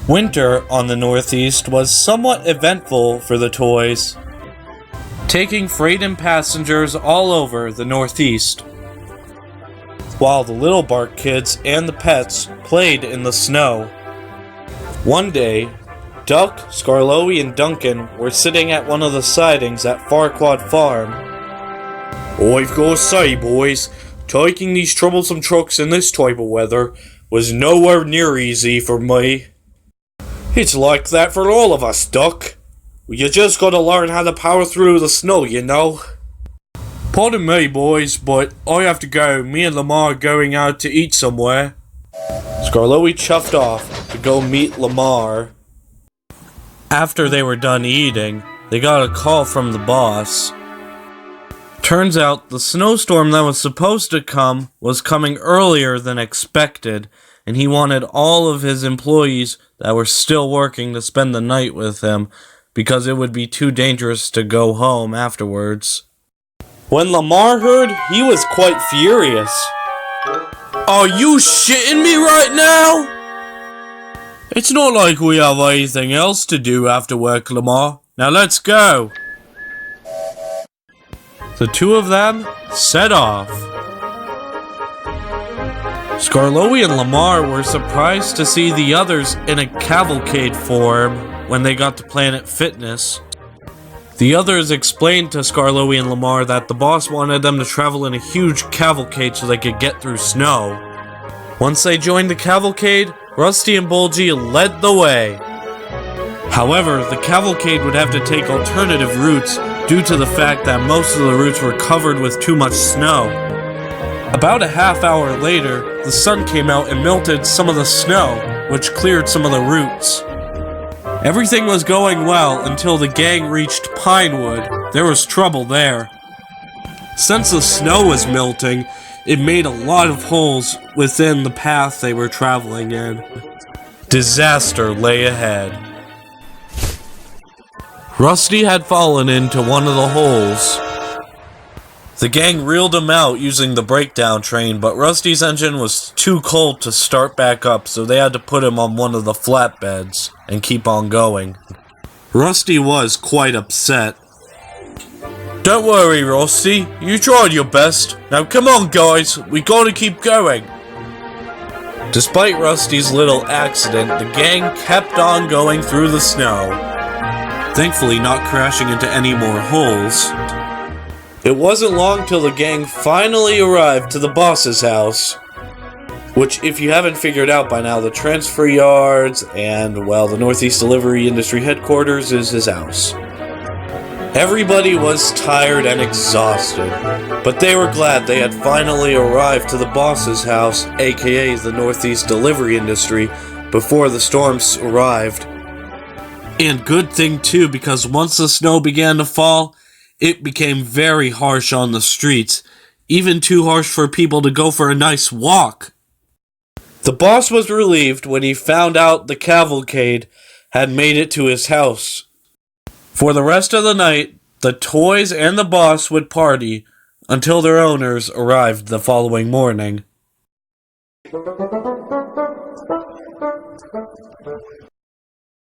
Winter on the Northeast was somewhat eventful for the toys, taking freight and passengers all over the Northeast, while the Little Bark kids and the pets played in the snow. One day, Duck, Skarloey, and Duncan were sitting at one of the sidings at Farquaad Farm. "I've got to say, boys, taking these troublesome trucks in this type of weather was nowhere near easy for me. It's like that for all of us, Duck. You just gotta learn how to power through the snow, you know." "Pardon me, boys, but I have to go. Me and Lamar are going out to eat somewhere." Skarloey chuffed off to go meet Lamar. After they were done eating, they got a call from the boss. Turns out the snowstorm that was supposed to come was coming earlier than expected, and he wanted all of his employees that were still working to spend the night with him, because it would be too dangerous to go home afterwards. When Lamar heard, he was quite furious. "Are you shitting me right now? It's not like we have anything else to do after work, Lamar. Now let's go." The two of them set off. Skarloey and Lamar were surprised to see the others in a cavalcade form when they got to Planet Fitness. The others explained to Skarloey and Lamar that the boss wanted them to travel in a huge cavalcade so they could get through snow. Once they joined the cavalcade, Rusty and Bulgy led the way. However, the cavalcade would have to take alternative routes due to the fact that most of the routes were covered with too much snow. About a half hour later, the sun came out and melted some of the snow, which cleared some of the routes. Everything was going well until the gang reached Pinewood. There was trouble there. Since the snow was melting, it made a lot of holes within the path they were traveling in. Disaster lay ahead. Rusty had fallen into one of the holes. The gang reeled him out using the breakdown train, but Rusty's engine was too cold to start back up, so they had to put him on one of the flatbeds and keep on going. Rusty was quite upset. "Don't worry, Rusty. You tried your best. Now come on, guys. We gotta keep going." Despite Rusty's little accident, the gang kept on going through the snow, thankfully not crashing into any more holes. It wasn't long till the gang finally arrived to the boss's house, which, if you haven't figured out by now, the transfer yards and, well, the Northeast Delivery Industry headquarters is his house. Everybody was tired and exhausted, but they were glad they had finally arrived to the boss's house, aka the Northeast Delivery Industry, before the storms arrived. And good thing too, because once the snow began to fall, it became very harsh on the streets, even too harsh for people to go for a nice walk. The boss was relieved when he found out the cavalcade had made it to his house. For the rest of the night, the toys and the boss would party until their owners arrived the following morning.